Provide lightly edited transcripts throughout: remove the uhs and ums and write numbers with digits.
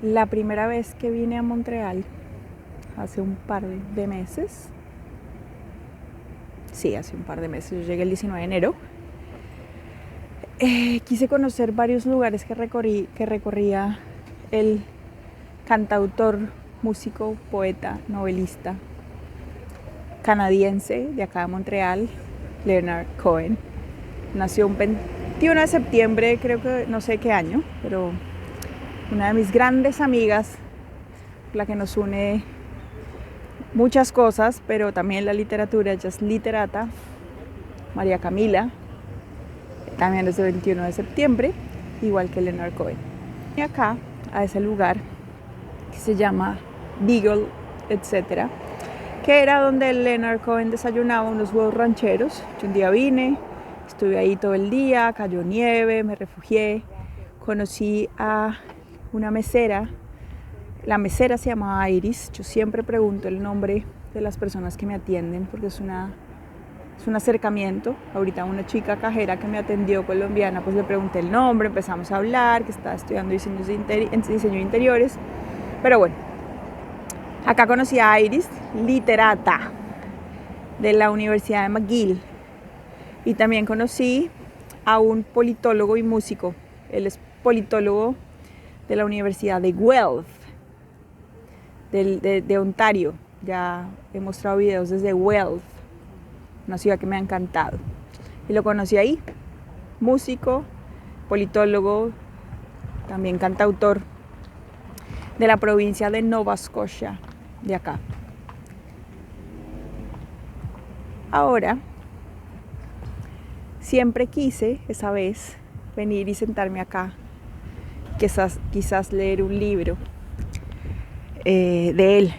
La primera vez que vine a Montreal, hace un par de meses, hace un par de meses, yo llegué el 19 de enero, quise conocer varios lugares que recorría el cantautor, músico, poeta, novelista canadiense de acá de Montreal, Leonard Cohen. Nació un 21 de septiembre, creo que no sé qué año, pero una de mis grandes amigas, la que nos une muchas cosas, pero también la literatura, ella es literata, María Camila, también es el 21 de septiembre, igual que Leonard Cohen. Y acá, a ese lugar que se llama Beagle, etcétera, que era donde Leonard Cohen desayunaba unos huevos rancheros. Yo un día vine, estuve ahí todo el día, cayó nieve, me refugié, conocí a una mesera. La mesera se llamaba Iris. Yo siempre pregunto el nombre de las personas que me atienden porque es un acercamiento. Ahorita una chica cajera que me atendió, colombiana, pues le pregunté el nombre, empezamos a hablar, que estaba estudiando diseño de interiores. Pero bueno, acá conocí a Iris, literata de la Universidad de McGill. Y también conocí a un politólogo y músico. Él es politólogo de la Universidad de Guelph, de Ontario. Ya he mostrado videos desde Guelph, una ciudad que me ha encantado. Y lo conocí ahí, músico, politólogo, también cantautor de la provincia de Nova Scotia, de acá. Ahora, siempre quise esa vez venir y sentarme acá, quizás leer un libro de él.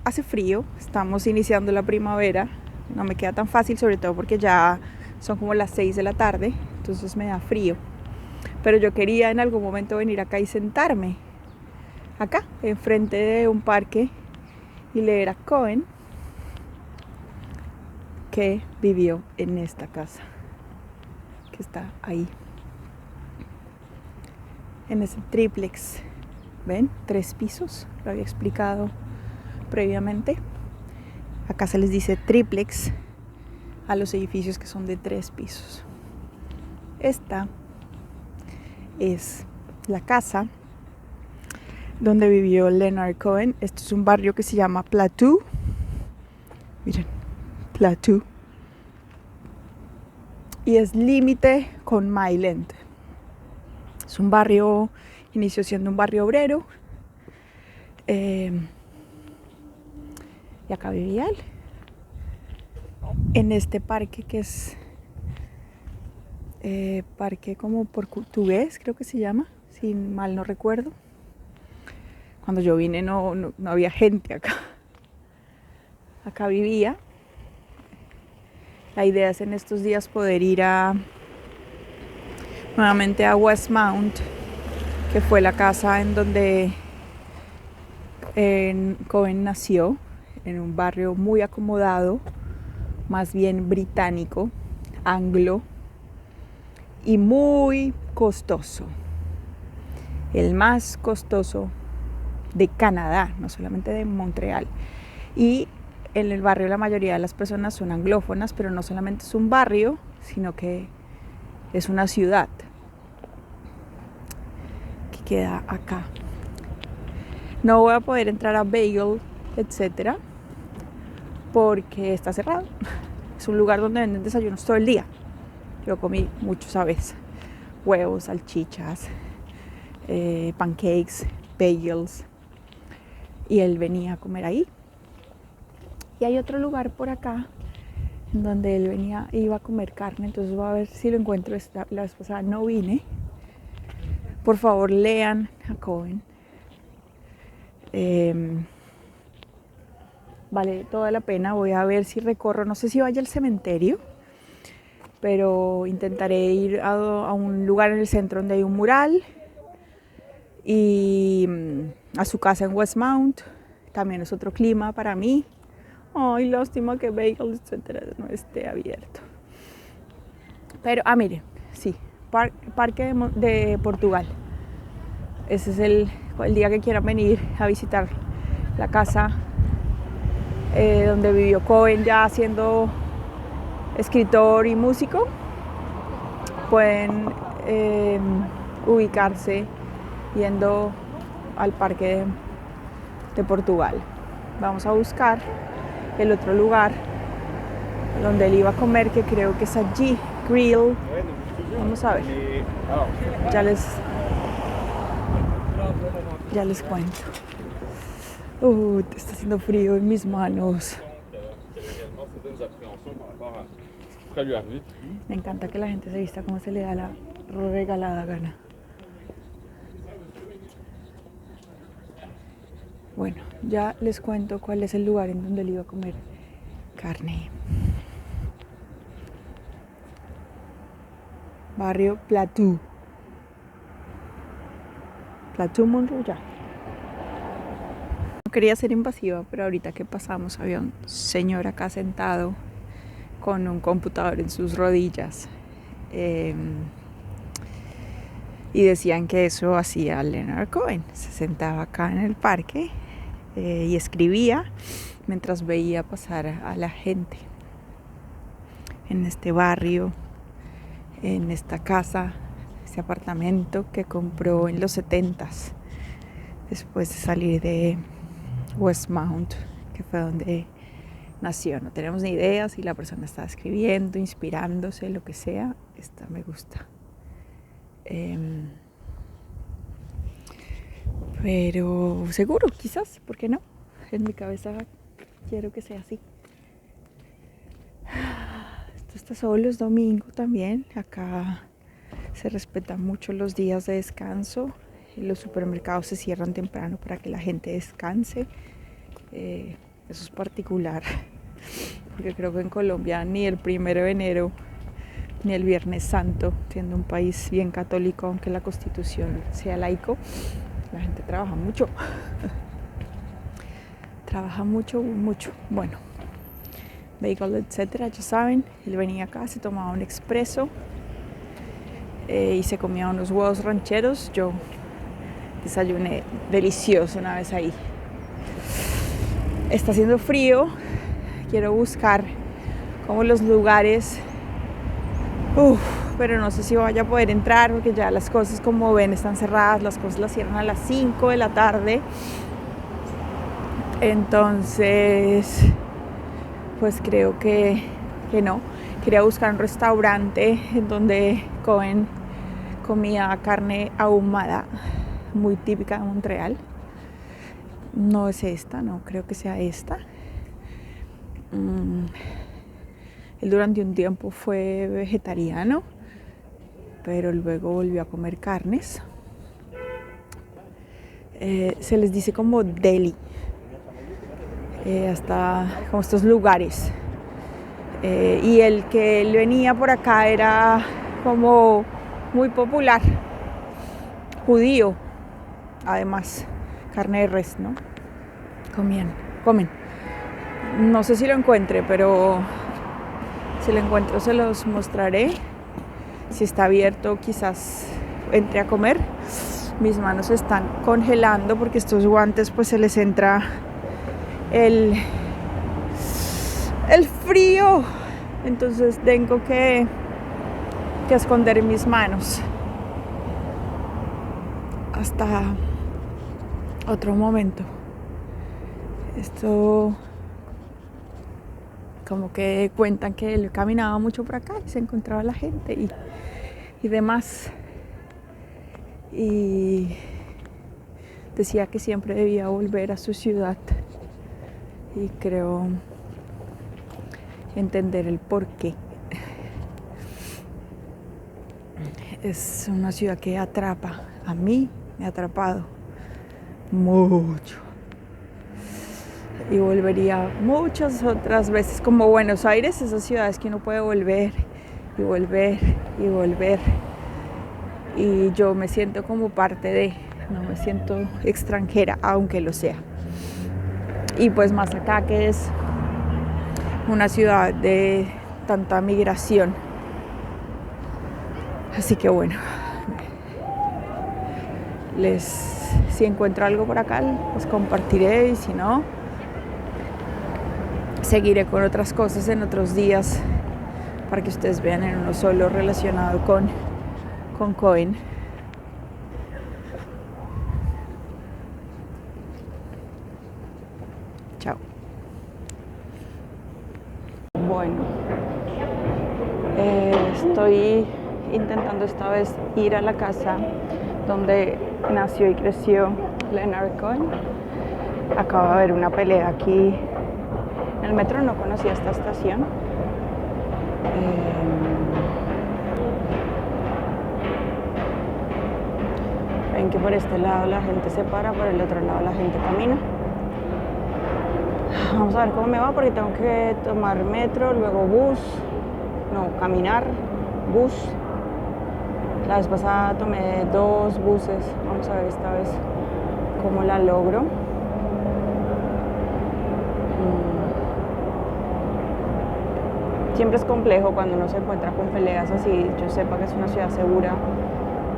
Hace frío, estamos iniciando la primavera, no me queda tan fácil, sobre todo porque ya son como las 6 de la tarde, entonces me da frío. Pero yo quería en algún momento venir acá y sentarme acá, enfrente de un parque, y leer a Cohen, que vivió en esta casa, que está ahí, en ese triplex. ¿Ven? 3 pisos, lo había explicado previamente. Acá se les dice triplex a los edificios que son de 3 pisos. Esta es la casa donde vivió Leonard Cohen. Esto es un barrio que se llama Plateau. Miren, Plateau. Y es límite con Mile End. Es un barrio, inició siendo un barrio obrero. Y acá vivía él. En este parque que es parque como portugués, creo que se llama, si mal no recuerdo. Cuando yo vine no había gente acá. Acá vivía. La idea es en estos días poder ir nuevamente a Westmount, que fue la casa en donde Cohen nació, en un barrio muy acomodado, más bien británico, anglo, y muy costoso. El más costoso de Canadá, no solamente de Montreal. Y en el barrio la mayoría de las personas son anglófonas, pero no solamente es un barrio, sino que es una ciudad que queda acá. No voy a poder entrar a Bagel, etcétera, porque está cerrado. Es un lugar donde venden desayunos todo el día. Yo comí muchos, ¿sabes? Huevos, salchichas, pancakes, bagels. Y él venía a comer ahí. Y hay otro lugar por acá en donde él iba a comer carne. Entonces voy a ver si lo encuentro. La vez pasada no vine. Por favor, lean a Cohen. Vale toda la pena. Voy a ver si recorro, no sé si vaya al cementerio, pero intentaré ir a un lugar en el centro donde hay un mural, y a su casa en Westmount. También es otro clima para mí. Ay, lástima que Bagel, etcétera, no esté abierto. Pero, miren, sí, Parque de Portugal. Ese es el el día que quieran venir a visitar la casa donde vivió Cohen ya siendo escritor y músico, pueden ubicarse yendo al parque de Portugal. Vamos a buscar el otro lugar donde él iba a comer, que creo que es allí, Grill. Vamos a ver. Ya les cuento. Está haciendo frío en mis manos. Me encanta que la gente se vista como se le da la regalada gana. Bueno, ya les cuento cuál es el lugar en donde él iba a comer carne. Barrio Platou. Platou Montrouge. No quería ser invasiva, pero ahorita que pasamos había un señor acá sentado con un computador en sus rodillas. Y decían que eso hacía Leonard Cohen. Se sentaba acá en el parque y escribía mientras veía pasar a la gente en este barrio, en esta casa, este apartamento que compró en los 70s, después de salir de Westmount, que fue donde nació. No tenemos ni idea si la persona está escribiendo, inspirándose, lo que sea. Esta me gusta. Pero seguro, quizás, ¿por qué no? En mi cabeza quiero que sea así. Esto está solo, es domingo también. Acá se respetan mucho los días de descanso. Los supermercados se cierran temprano para que la gente descanse. Eso es particular, porque creo que en Colombia ni el 1 de enero ni el Viernes Santo, siendo un país bien católico, aunque la Constitución sea laico, la gente trabaja mucho. Trabaja mucho. Bueno, bagel, etcétera, ya saben. Él venía acá, se tomaba un expreso y se comía unos huevos rancheros. Yo desayuné delicioso una vez ahí. Está haciendo frío. Quiero buscar como los lugares. Pero no sé si vaya a poder entrar porque ya las cosas, como ven, están cerradas. Las cosas las cierran a las 5 de la tarde. Entonces, pues creo que no. Quería buscar un restaurante en donde Cohen comía carne ahumada, muy típica de Montreal. No es esta, no creo que sea esta. Él durante un tiempo fue vegetariano, pero luego volvió a comer carnes. Se les dice como deli, hasta como estos lugares. Y el que él venía por acá era como muy popular, judío, además, carne de res, ¿no? Comen. No sé si lo encuentre, pero si lo encuentro se los mostraré. Si está abierto, quizás entre a comer. Mis manos se están congelando porque estos guantes pues se les entra el frío. Entonces tengo que esconder mis manos hasta otro momento. Esto, como que cuentan que él caminaba mucho por acá y se encontraba la gente y demás. Y decía que siempre debía volver a su ciudad. Y creo entender el porqué. Es una ciudad que atrapa. A mí me ha atrapado mucho. Y volvería muchas otras veces, como Buenos Aires, esas ciudades que uno puede volver y volver y volver. Y yo me siento como parte de, no me siento extranjera, aunque lo sea. Y pues más acá, que es una ciudad de tanta migración. Así que bueno, les si encuentro algo por acá, pues compartiré, y si no, seguiré con otras cosas en otros días para que ustedes vean en uno solo relacionado con Cohen. Chao. Bueno, estoy intentando esta vez ir a la casa donde nació y creció Leonard Cohen. Acaba de haber una pelea aquí en el metro, no conocía esta estación. Ven que por este lado la gente se para, por el otro lado la gente camina. Vamos a ver cómo me va porque tengo que tomar metro, luego bus, no, caminar, bus. La vez pasada tomé 2 buses, vamos a ver esta vez cómo la logro. Siempre es complejo cuando uno se encuentra con peleas así. Yo sepa que es una ciudad segura,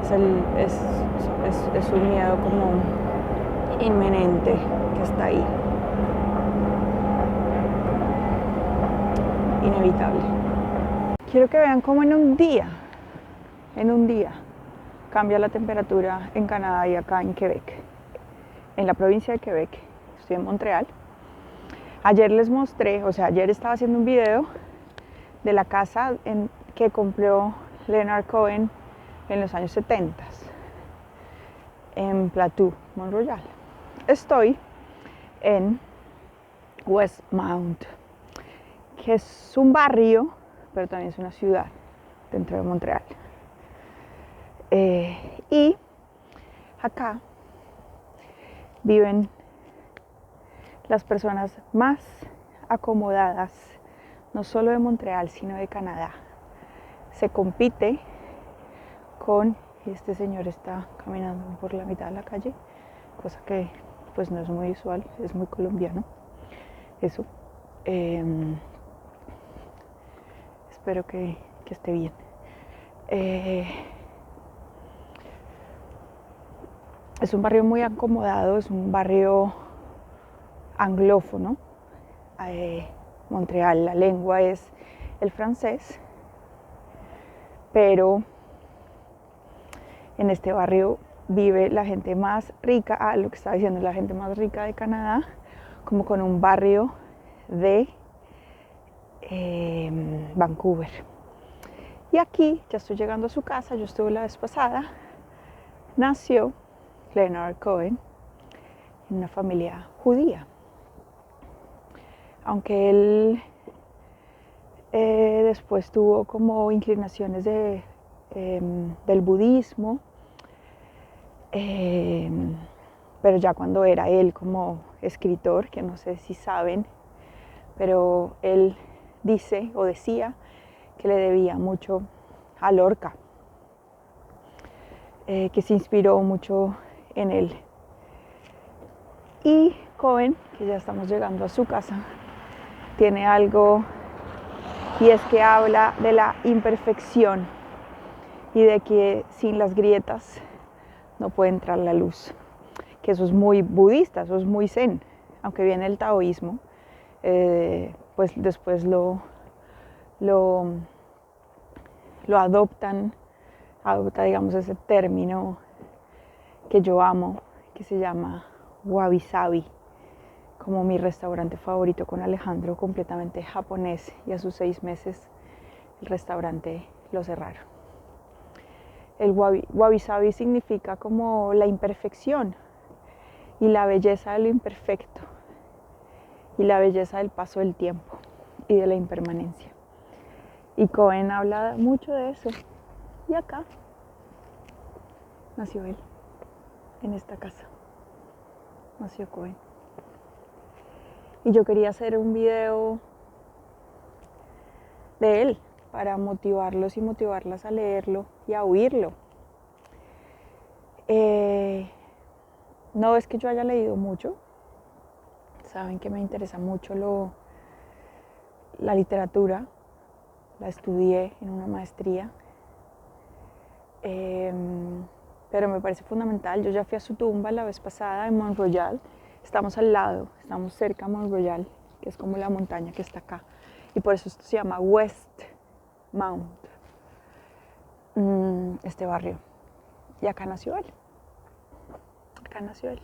es un miedo como inminente que está ahí, inevitable. Quiero que vean cómo en un día cambia la temperatura en Canadá y acá en Quebec, en la provincia de Quebec. Estoy en Montreal. Ayer les mostré, ayer estaba haciendo un video de la casa que compró Leonard Cohen en los años 70 en Plateau, Mont-Royal. Estoy en Westmount, que es un barrio, pero también es una ciudad dentro de Montreal. Y acá viven las personas más acomodadas, no solo de Montreal, sino de Canadá. Se compite con, este señor está caminando por la mitad de la calle, cosa que pues no es muy usual, es muy colombiano eso. Espero que esté bien. Es un barrio muy acomodado, es un barrio anglófono. Montreal, la lengua es el francés, pero en este barrio vive la gente más rica, lo que estaba diciendo, la gente más rica de Canadá, como con un barrio de Vancouver. Y aquí, ya estoy llegando a su casa, yo estuve la vez pasada, nació Leonard Cohen en una familia judía. Aunque él después tuvo como inclinaciones del budismo, pero ya cuando era él como escritor, que no sé si saben, pero él dice o decía que le debía mucho a Lorca, que se inspiró mucho en él. Y Cohen, que ya estamos llegando a su casa, tiene algo, y es que habla de la imperfección y de que sin las grietas no puede entrar la luz, que eso es muy budista, eso es muy zen, aunque viene el taoísmo, pues después lo adopta, digamos, ese término que yo amo, que se llama wabi sabi, como mi restaurante favorito con Alejandro, completamente japonés, y a sus 6 meses el restaurante lo cerraron. El wabi sabi significa como la imperfección y la belleza de lo imperfecto y la belleza del paso del tiempo y de la impermanencia. Y Cohen habla mucho de eso. Y acá nació él, en esta casa nació Cohen. Y yo quería hacer un video de él para motivarlos y motivarlas a leerlo y a oírlo. No es que yo haya leído mucho, saben que me interesa mucho la literatura, la estudié en una maestría, pero me parece fundamental. Yo ya fui a su tumba la vez pasada en Mont Royal. Estamos al lado, estamos cerca a Mont Royal, que es como la montaña que está acá. Y por eso esto se llama Westmount, este barrio. Y acá nació él. Acá nació él.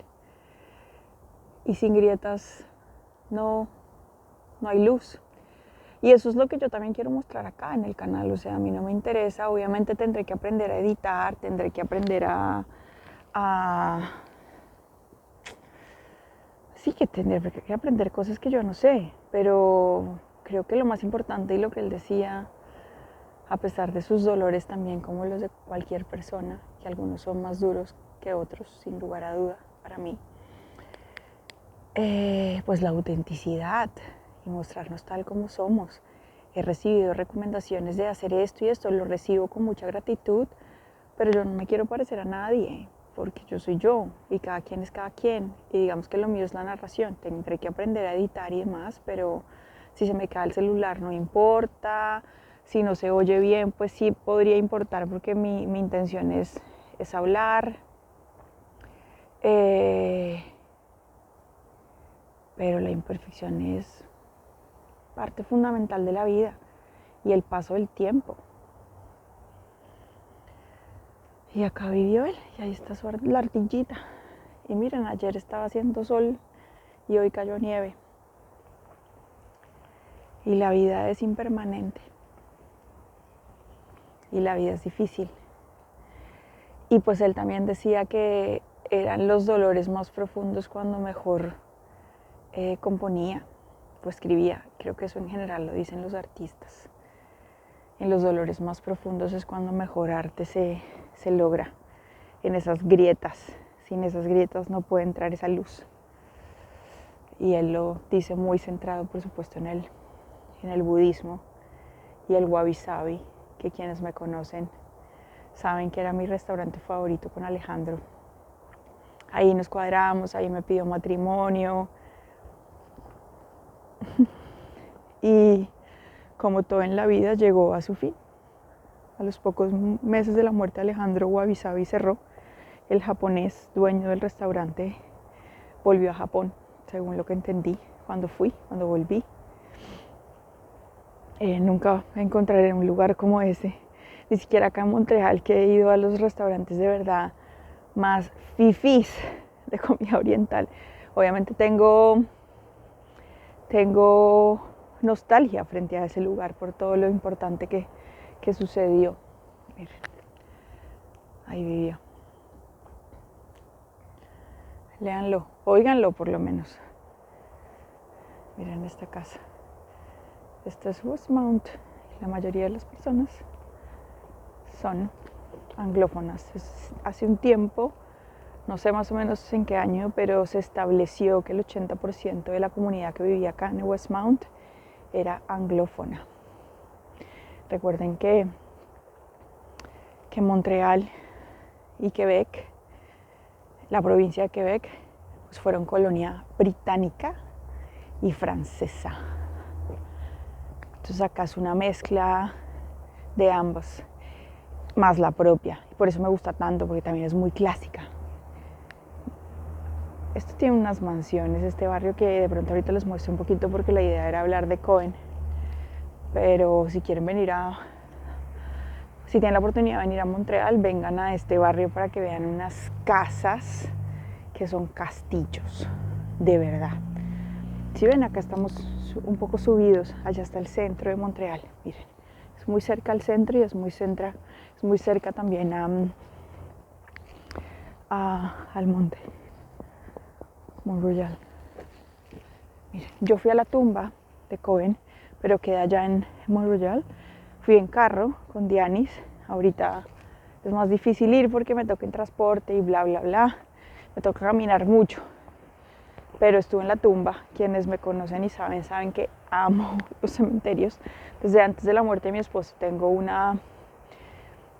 Y sin grietas no hay luz. Y eso es lo que yo también quiero mostrar acá en el canal. O sea, a mí no me interesa. Obviamente tendré que aprender a editar, tendré que aprender sí, que tendré que aprender cosas que yo no sé. Pero creo que lo más importante y lo que él decía, a pesar de sus dolores también, como los de cualquier persona, que algunos son más duros que otros, sin lugar a duda, para mí, pues la autenticidad y mostrarnos tal como somos. He recibido recomendaciones de hacer esto y esto, lo recibo con mucha gratitud, pero yo no me quiero parecer a nadie, porque yo soy yo y cada quien es cada quien. Y digamos que lo mío es la narración, tendré que aprender a editar y demás, pero si se me cae el celular no importa, si no se oye bien, pues sí podría importar porque mi intención es hablar. Pero la imperfección es parte fundamental de la vida y el paso del tiempo. Y acá vivió él, y ahí está la ardillita. Y miren, ayer estaba haciendo sol y hoy cayó nieve. Y la vida es impermanente. Y la vida es difícil. Y pues él también decía que eran los dolores más profundos cuando mejor componía o escribía. Creo que eso en general lo dicen los artistas. En los dolores más profundos es cuando mejor arte se logra, en esas grietas. Sin esas grietas no puede entrar esa luz. Y él lo dice muy centrado, por supuesto, en el budismo y el wabi-sabi, que quienes me conocen saben que era mi restaurante favorito con Alejandro. Ahí nos cuadramos, ahí me pidió matrimonio. Y como todo en la vida, llegó a su fin. A los pocos meses de la muerte de Alejandro, Wabi Sabi cerró. El japonés dueño del restaurante volvió a Japón, según lo que entendí cuando volví. Nunca encontraré un lugar como ese, ni siquiera acá en Montreal, que he ido a los restaurantes de verdad más fifís de comida oriental. Obviamente tengo nostalgia frente a ese lugar por todo lo importante que sucedió. Miren, ahí vivió. Léanlo, óiganlo por lo menos. Miren esta casa. Esta es Westmount. La mayoría de las personas son anglófonas. Hace un tiempo, no sé más o menos en qué año, pero se estableció que el 80% de la comunidad que vivía acá en Westmount era anglófona. Recuerden que Montreal y Quebec, la provincia de Quebec, pues fueron colonia británica y francesa. Entonces acá es una mezcla de ambas, más la propia. Y por eso me gusta tanto, porque también es muy clásica. Esto tiene unas mansiones, este barrio, que de pronto ahorita les muestro un poquito porque la idea era hablar de Cohen. Pero si quieren venir si tienen la oportunidad de venir a Montreal, vengan a este barrio para que vean unas casas que son castillos, de verdad. Si ven, acá estamos un poco subidos, allá está el centro de Montreal, miren. Es muy cerca al centro y es muy cerca también al monte, Mont Royal. Miren, yo fui a la tumba de Cohen, pero queda allá en Mont Royal. Fui en carro con Dianis. Ahorita es más difícil ir porque me toca en transporte y bla, bla, bla. Me toca caminar mucho. Pero estuve en la tumba. Quienes me conocen y saben que amo los cementerios. Desde antes de la muerte de mi esposo tengo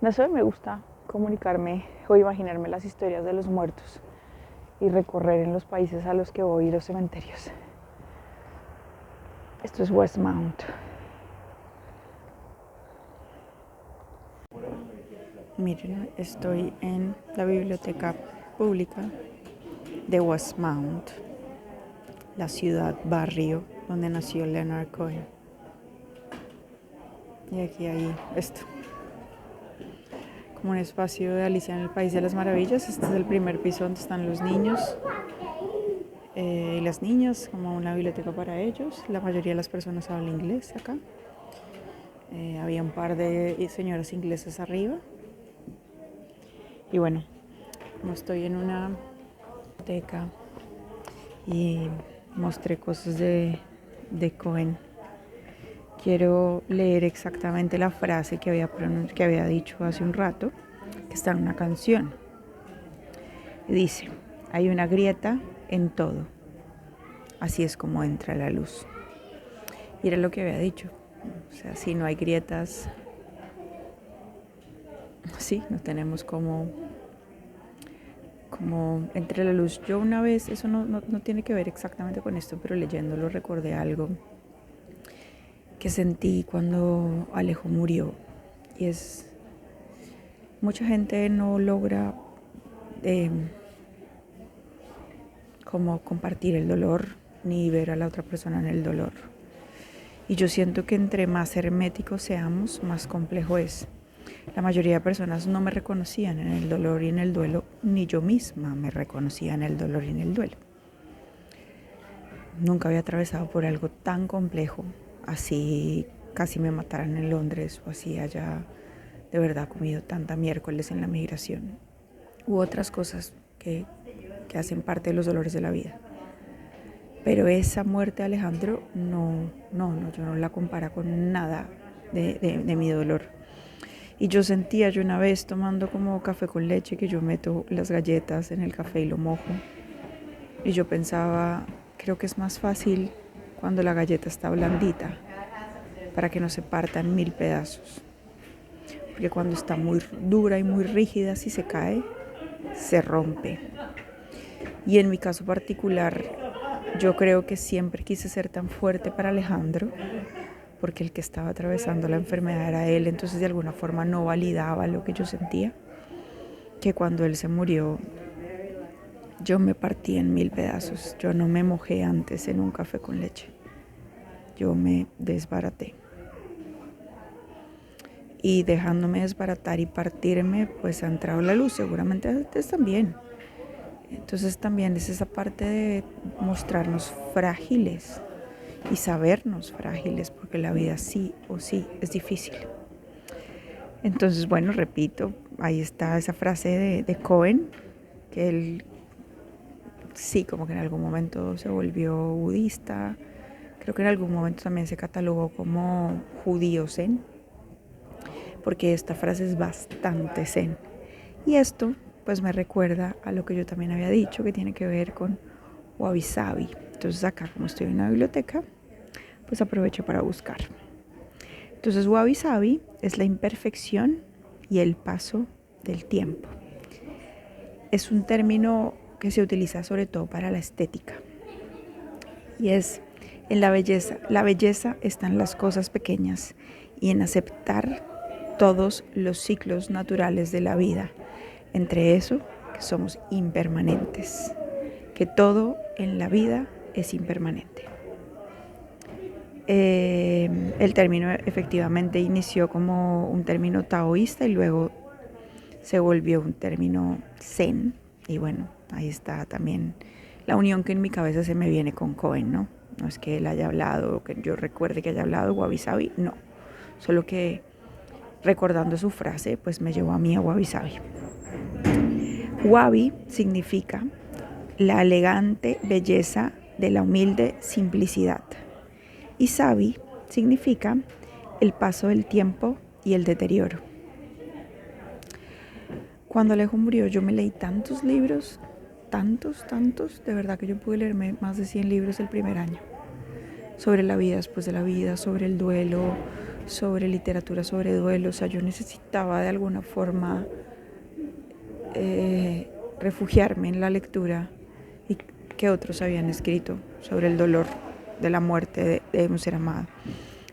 no sé, me gusta comunicarme o imaginarme las historias de los muertos y recorrer en los países a los que voy los cementerios. Esto es Westmount. Miren, estoy en la biblioteca pública de Westmount, la ciudad, barrio donde nació Leonard Cohen. Y aquí hay esto, como un espacio de Alicia en el País de las Maravillas. Este es el primer piso donde están los niños y las niñas, como una biblioteca para ellos. La mayoría de las personas hablan inglés acá. Había un par de señoras inglesas arriba. Y bueno, como estoy en una biblioteca y mostré cosas de Cohen, quiero leer exactamente la frase que había dicho hace un rato, que está en una canción. Dice: hay una grieta en todo, así es como entra la luz. Y era lo que había dicho. O sea, si no hay grietas, sí, no tenemos como entre la luz. Yo una vez, eso no tiene que ver exactamente con esto, pero leyéndolo recordé algo que sentí cuando Alejo murió. Y es, mucha gente no logra como compartir el dolor ni ver a la otra persona en el dolor. Y yo siento que entre más herméticos seamos, más complejo es. La mayoría de personas no me reconocían en el dolor y en el duelo, ni yo misma me reconocía en el dolor y en el duelo. Nunca había atravesado por algo tan complejo, así casi me mataran en Londres o así haya de verdad comido tanta miércoles en la migración u otras cosas que hacen parte de los dolores de la vida. Pero esa muerte de Alejandro yo no la comparo con nada de mi dolor. Y yo una vez tomando como café con leche, que yo meto las galletas en el café y lo mojo. Y yo pensaba, creo que es más fácil cuando la galleta está blandita, para que no se parta en 1000 pedazos. Porque cuando está muy dura y muy rígida, si se cae, se rompe. Y en mi caso particular, yo creo que siempre quise ser tan fuerte para Alejandro, porque el que estaba atravesando la enfermedad era él, entonces de alguna forma no validaba lo que yo sentía, que cuando él se murió, yo me partí en 1000 pedazos. Yo no me mojé antes en un café con leche. Yo me desbaraté. Y dejándome desbaratar y partirme, pues ha entrado la luz. Seguramente ustedes también. Entonces también es esa parte de mostrarnos frágiles y sabernos frágiles, porque la vida sí o sí es difícil. Entonces, bueno, repito, ahí está esa frase de Cohen, que él sí, como que en algún momento se volvió budista. Creo que en algún momento también se catalogó como judío zen, porque esta frase es bastante zen. Y esto pues me recuerda a lo que yo también había dicho, que tiene que ver con Wabi Sabi. Entonces acá, como estoy en una biblioteca, pues aprovecho para buscar. Entonces Wabi Sabi es la imperfección y el paso del tiempo. Es un término que se utiliza sobre todo para la estética. Y es en la belleza. La belleza está en las cosas pequeñas y en aceptar todos los ciclos naturales de la vida. Entre eso, que somos impermanentes, que todo en la vida es impermanente. El término efectivamente inició como un término taoísta y luego se volvió un término zen. Y bueno, ahí está también la unión que en mi cabeza se me viene con Cohen, ¿no? No es que él haya hablado, que yo recuerde que haya hablado Wabi Sabi, no. Solo que recordando su frase, pues me llevó a mí a Wabi Sabi. Wabi significa la elegante belleza de la humilde simplicidad. Y Sabi significa el paso del tiempo y el deterioro. Cuando Alejo murió, yo me leí tantos libros, tantos, de verdad que yo pude leerme más de 100 libros el primer año. Sobre la vida después de la vida, sobre el duelo, sobre literatura sobre duelo. O sea, yo necesitaba de alguna forma refugiarme en la lectura y que otros habían escrito sobre el dolor de la muerte de un ser amado.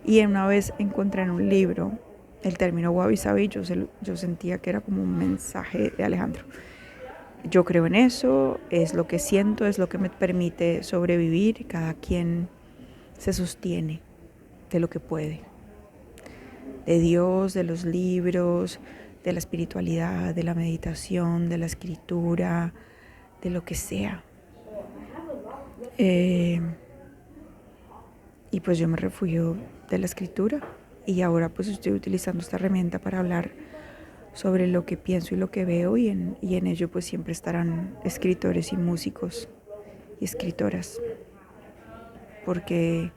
Y una vez encontré en un libro el término wabi sabi, yo sentía que era como un mensaje de Alejandro. Yo creo en eso, es lo que siento, es lo que me permite sobrevivir. Cada quien se sostiene de lo que puede, de Dios, de los libros, de la espiritualidad, de la meditación, de la escritura, de lo que sea. Y pues yo me refugio de la escritura y ahora pues estoy utilizando esta herramienta para hablar sobre lo que pienso y lo que veo, y en ello pues siempre estarán escritores y músicos y escritoras, porque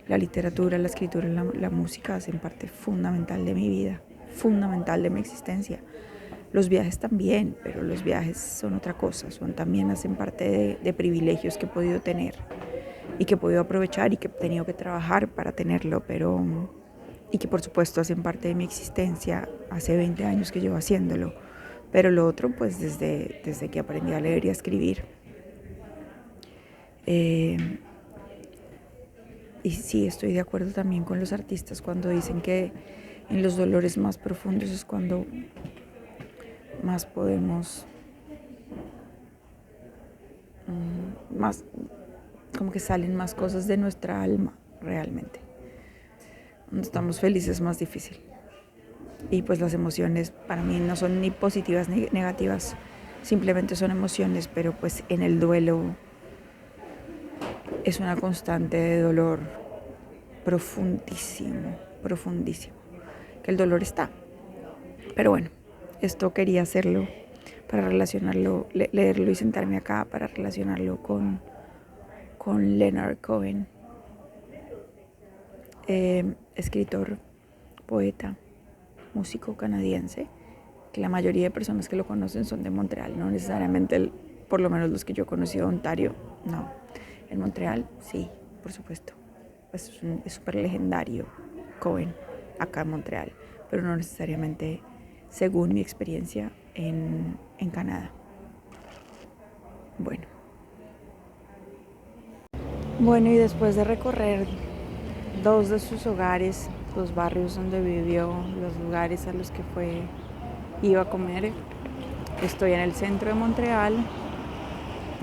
la literatura, la escritura y la música hacen parte fundamental de mi vida, fundamental de mi existencia. Los viajes también, pero los viajes son otra cosa, también hacen parte de privilegios que he podido tener y que he podido aprovechar y que he tenido que trabajar para tenerlo, y que por supuesto hacen parte de mi existencia. Hace 20 años que llevo haciéndolo, pero lo otro pues desde que aprendí a leer y a escribir. Y sí, estoy de acuerdo también con los artistas cuando dicen que en los dolores más profundos es cuando más podemos, más como que salen más cosas de nuestra alma realmente. Cuando estamos felices es más difícil. Y pues las emociones para mí no son ni positivas ni negativas, simplemente son emociones, pero pues en el duelo es una constante de dolor profundísimo, profundísimo, que el dolor está. Pero bueno, esto quería hacerlo para relacionarlo, leerlo y sentarme acá para relacionarlo con Leonard Cohen, escritor, poeta, músico canadiense, que la mayoría de personas que lo conocen son de Montreal, no necesariamente, por lo menos los que yo he conocido de Ontario, no. En Montreal, sí, por supuesto, pues es súper legendario Cohen acá en Montreal, pero no necesariamente según mi experiencia en Canadá. Bueno, y después de recorrer 2 de sus hogares, los barrios donde vivió, los lugares a los que iba a comer, estoy en el centro de Montreal,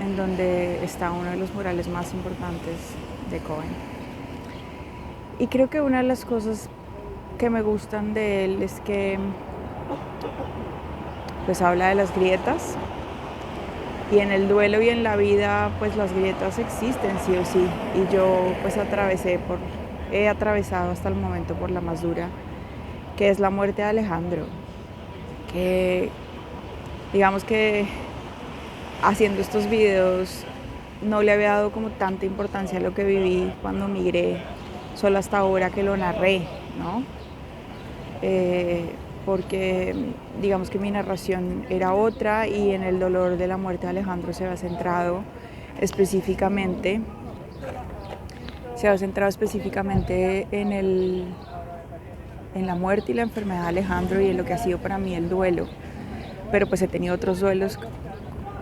en donde está uno de los murales más importantes de Cohen. Y creo que una de las cosas que me gustan de él es que pues habla de las grietas, y en el duelo y en la vida pues las grietas existen sí o sí, y yo pues he atravesado hasta el momento por la más dura, que es la muerte de Alejandro, que digamos que haciendo estos videos no le había dado como tanta importancia a lo que viví cuando migré, solo hasta ahora que lo narré, ¿no? Porque digamos que mi narración era otra, y en el dolor de la muerte de Alejandro se había centrado específicamente en la muerte y la enfermedad de Alejandro y en lo que ha sido para mí el duelo. Pero pues he tenido otros duelos,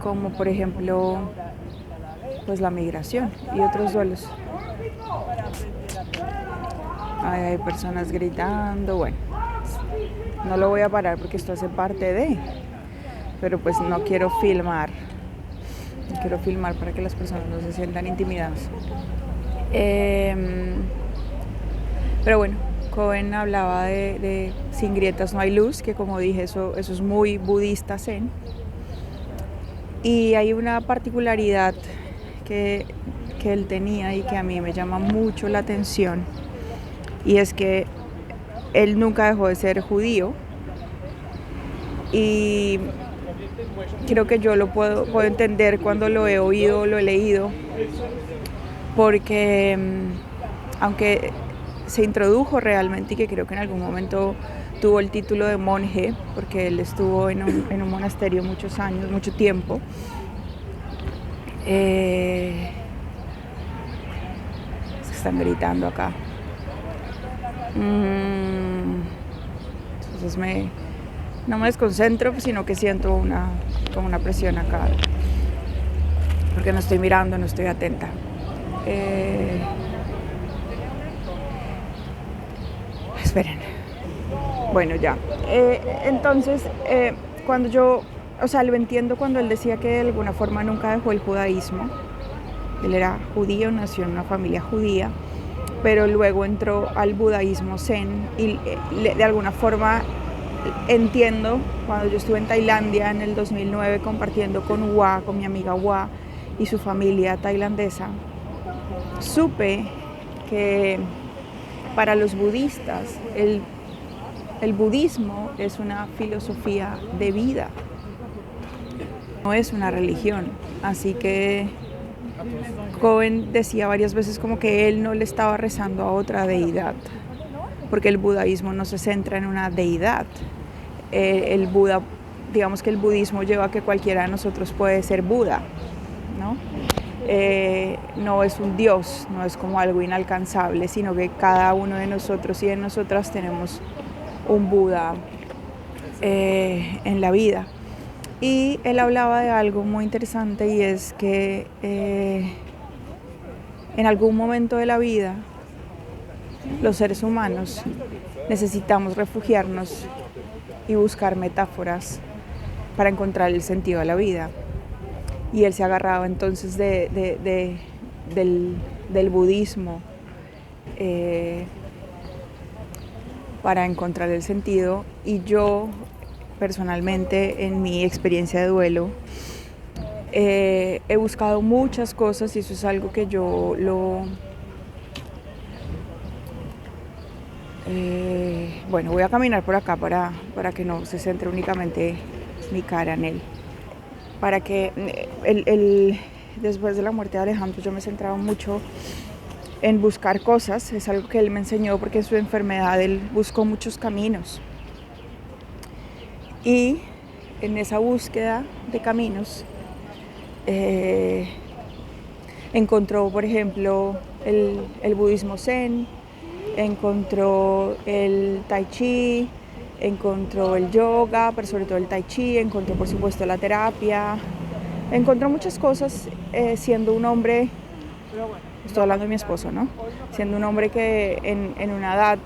como por ejemplo pues la migración y otros duelos. Hay personas gritando, bueno, no lo voy a parar porque esto hace parte de, pero pues no quiero filmar para que las personas no se sientan intimidadas. Pero bueno, Cohen hablaba de sin grietas no hay luz, que como dije, eso es muy budista zen. Y hay una particularidad que él tenía y que a mí me llama mucho la atención, y es que él nunca dejó de ser judío, y creo que yo lo puedo entender cuando lo he oído, lo he leído, porque aunque se introdujo realmente, y que creo que en algún momento tuvo el título de monje, porque él estuvo en un monasterio muchos años, mucho tiempo, se están gritando acá. Entonces no me desconcentro, sino que siento como una presión acá, porque no estoy mirando, no estoy atenta. Esperen. Bueno, ya. Entonces, cuando yo, o sea, lo entiendo cuando él decía que de alguna forma nunca dejó el judaísmo. Él era judío, nació en una familia judía, pero luego entró al budaísmo zen y de alguna forma entiendo, cuando yo estuve en Tailandia en el 2009 compartiendo con mi amiga Hua y su familia tailandesa, supe que para los budistas el budismo es una filosofía de vida, no es una religión. Así que Cohen decía varias veces como que él no le estaba rezando a otra deidad, porque el budaísmo no se centra en una deidad. El Buda, digamos que el budismo lleva a que cualquiera de nosotros puede ser Buda, ¿no? No es un Dios, no es como algo inalcanzable, sino que cada uno de nosotros y de nosotras tenemos un Buda en la vida. Y él hablaba de algo muy interesante y es que en algún momento de la vida los seres humanos necesitamos refugiarnos y buscar metáforas para encontrar el sentido de la vida. Y él se agarraba entonces del budismo para encontrar el sentido. Y yo personalmente, en mi experiencia de duelo, he buscado muchas cosas y eso es algo que yo bueno, voy a caminar por acá para que no se centre únicamente mi cara en él. Para que después de la muerte de Alejandro yo me centraba mucho en buscar cosas. Es algo que él me enseñó porque en su enfermedad él buscó muchos caminos. Y en esa búsqueda de caminos encontró, por ejemplo, el budismo zen, encontró el tai chi, encontró el yoga, pero sobre todo el tai chi, encontró por supuesto la terapia, encontró muchas cosas siendo un hombre, estoy hablando de mi esposo, ¿no? Siendo un hombre que en una edad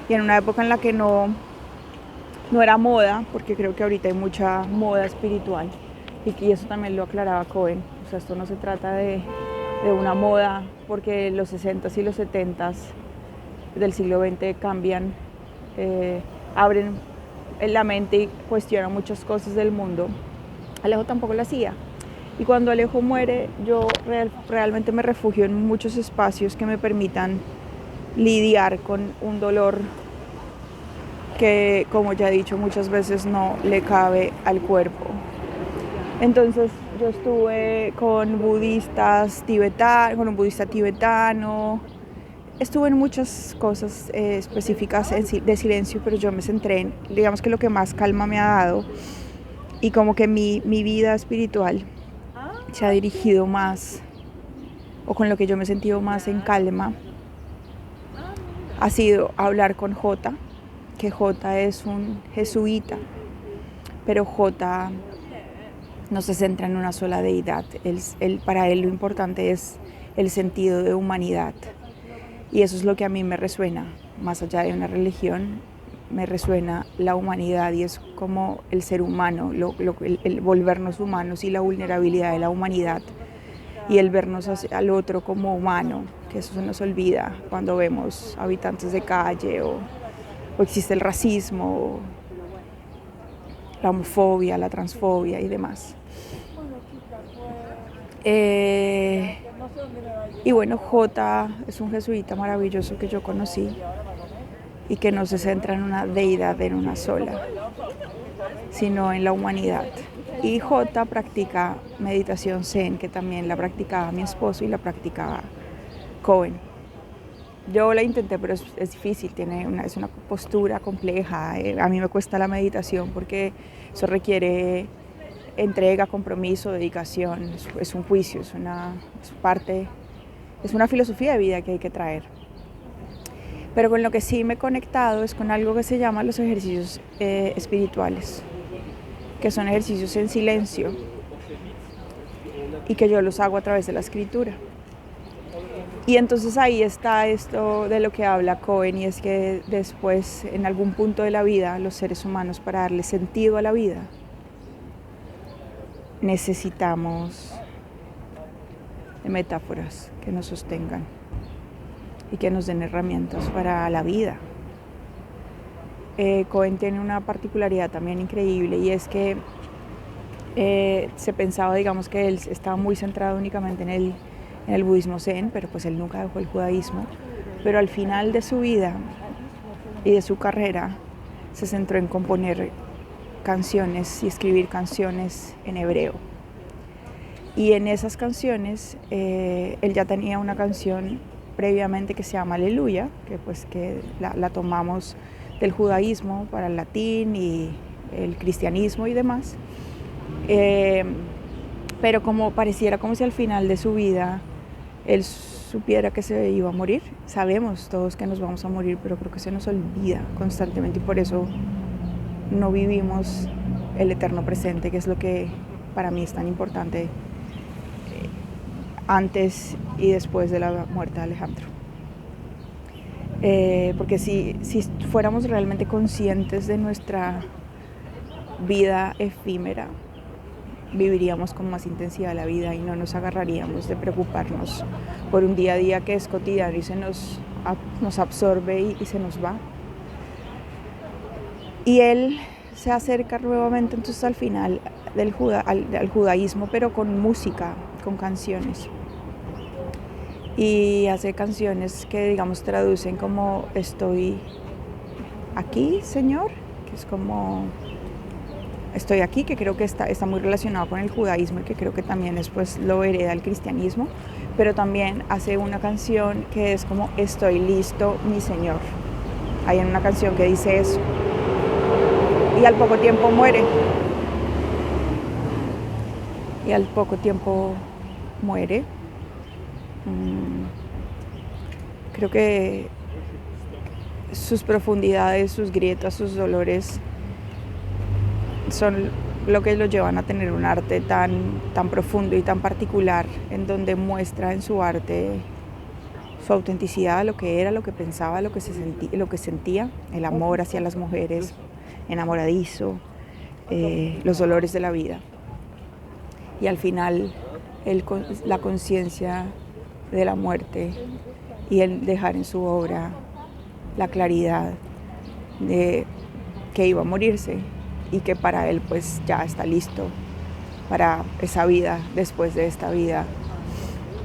y en una época en la que no era moda, porque creo que ahorita hay mucha moda espiritual y eso también lo aclaraba Cohen. O sea, esto no se trata de una moda porque los 60s y los 70s del siglo XX cambian, abren la mente y cuestionan muchas cosas del mundo. Alejo tampoco lo hacía. Y cuando Alejo muere, yo realmente me refugio en muchos espacios que me permitan lidiar con un dolor que, como ya he dicho muchas veces, no le cabe al cuerpo. Entonces yo estuve con un budista tibetano, estuve en muchas cosas específicas de silencio, pero yo me centré en, digamos que lo que más calma me ha dado y como que mi vida espiritual se ha dirigido más, o con lo que yo me he sentido más en calma, ha sido hablar con Jota, que Jota es un jesuita, pero Jota no se centra en una sola deidad. Para él lo importante es el sentido de humanidad. Y eso es lo que a mí me resuena, más allá de una religión, me resuena la humanidad y es como el ser humano, el volvernos humanos y la vulnerabilidad de la humanidad y el vernos al otro como humano, que eso se nos olvida cuando vemos habitantes de calle o existe el racismo, la homofobia, la transfobia y demás. Y bueno, Jota es un jesuita maravilloso que yo conocí y que no se centra en una deidad, en una sola, sino en la humanidad. Y Jota practica meditación zen, que también la practicaba mi esposo y la practicaba Cohen. Yo la intenté, pero es difícil, es una postura compleja. A mí me cuesta la meditación porque eso requiere entrega, compromiso, dedicación. Es un juicio, es una filosofía de vida que hay que traer. Pero con lo que sí me he conectado es con algo que se llama los ejercicios espirituales, que son ejercicios en silencio y que yo los hago a través de la escritura. Y entonces ahí está esto de lo que habla Cohen, y es que después, en algún punto de la vida, los seres humanos, para darle sentido a la vida, necesitamos de metáforas que nos sostengan y que nos den herramientas para la vida. Cohen tiene una particularidad también increíble, y es que se pensaba, digamos, que él estaba muy centrado únicamente en el budismo zen, pero pues él nunca dejó el judaísmo. Pero al final de su vida y de su carrera se centró en componer canciones y escribir canciones en hebreo. Y en esas canciones él ya tenía una canción previamente que se llama Aleluya, que la tomamos del judaísmo para el latín y el cristianismo y demás. Pero como pareciera como si al final de su vida él supiera que se iba a morir. Sabemos todos que nos vamos a morir, pero creo que se nos olvida constantemente, y por eso no vivimos el eterno presente, que es lo que para mí es tan importante antes y después de la muerte de Alejandro. Porque si fuéramos realmente conscientes de nuestra vida efímera, viviríamos con más intensidad la vida y no nos agarraríamos de preocuparnos por un día a día que es cotidiano y se nos absorbe y se nos va. Y él se acerca nuevamente entonces al final al judaísmo, pero con música, con canciones. Y hace canciones que, digamos, traducen como estoy aquí, Señor, que es como estoy aquí, que creo que está muy relacionado con el judaísmo y que creo que también después lo hereda el cristianismo. Pero también hace una canción que es como estoy listo, mi Señor. Hay una canción que dice eso. Y al poco tiempo muere. Y al poco tiempo muere. Creo que sus profundidades, sus grietas, sus dolores son lo que lo llevan a tener un arte tan profundo y tan particular, en donde muestra en su arte su autenticidad, lo que era, lo que pensaba, lo que sentía, el amor hacia las mujeres, enamoradizo, los dolores de la vida. Y al final la conciencia de la muerte y el dejar en su obra la claridad de que iba a morirse y que para él pues ya está listo para esa vida después de esta vida,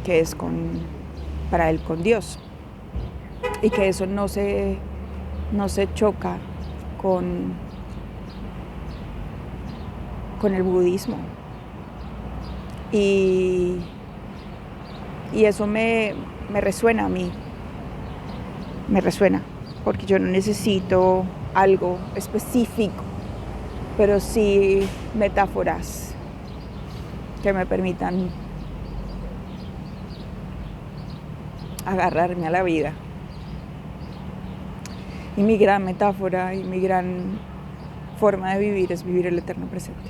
que es para él con Dios, y que eso no se choca con el budismo. Y eso me resuena a mí, porque yo no necesito algo específico, pero sí metáforas que me permitan agarrarme a la vida. Y mi gran metáfora y mi gran forma de vivir es vivir el eterno presente,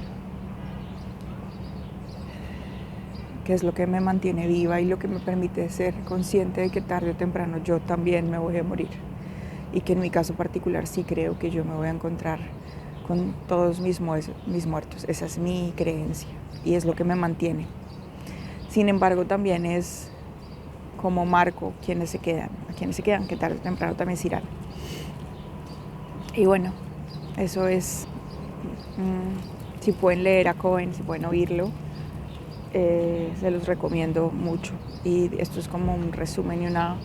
que es lo que me mantiene viva y lo que me permite ser consciente de que tarde o temprano yo también me voy a morir, y que en mi caso particular sí creo que yo me voy a encontrar con todos mis muertos. Esa es mi creencia y es lo que me mantiene. Sin embargo, también es como marco a quienes se quedan, que tarde o temprano también se irán. Y bueno, eso es, si pueden leer a Cohen, si pueden oírlo, se los recomiendo mucho. Y esto es como un resumen y una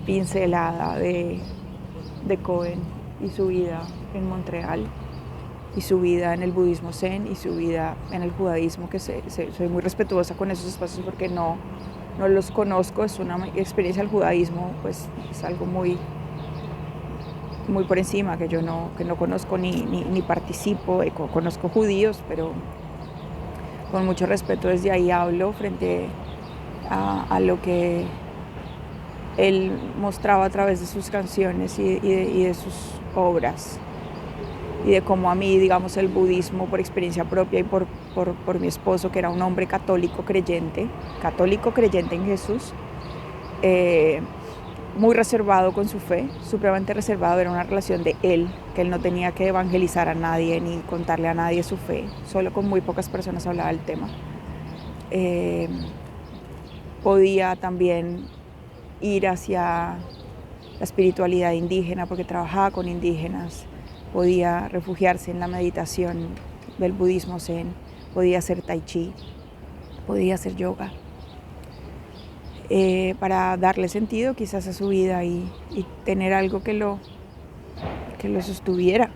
pincelada de Cohen y su vida en Montreal, y su vida en el budismo zen, y su vida en el judaísmo, que soy muy respetuosa con esos espacios porque no los conozco. Es una experiencia del judaísmo, pues es algo muy por encima, que yo no conozco ni participo. Conozco judíos, pero con mucho respeto desde ahí hablo frente a lo que él mostraba a través de sus canciones y de sus obras, y de cómo a mí, digamos, el budismo, por experiencia propia y por mi esposo, que era un hombre católico creyente en Jesús, eh, muy reservado con su fe, supremamente reservado. Era una relación de él, que él no tenía que evangelizar a nadie ni contarle a nadie su fe, solo con muy pocas personas hablaba del tema. Podía también ir hacia la espiritualidad indígena porque trabajaba con indígenas, podía refugiarse en la meditación del budismo zen, podía hacer tai chi, podía hacer yoga, para darle sentido quizás a su vida y tener algo que lo sostuviera.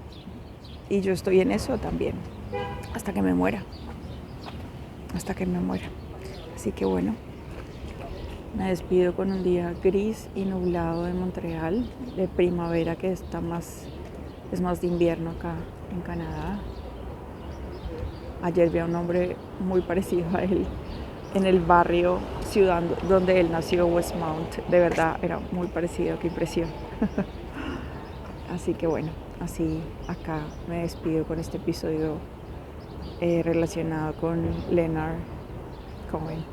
Y yo estoy en eso también, hasta que me muera, hasta que me muera. Así que bueno, me despido con un día gris y nublado de Montreal, de primavera, que es más de invierno acá en Canadá. Ayer vi a un hombre muy parecido a él en el barrio ciudad donde él nació, Westmount. De verdad, era muy parecido, qué impresión. Así que bueno, así acá me despido con este episodio relacionado con Leonard Cohen,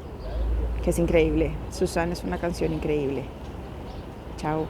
que es increíble. Susan es una canción increíble. Chao.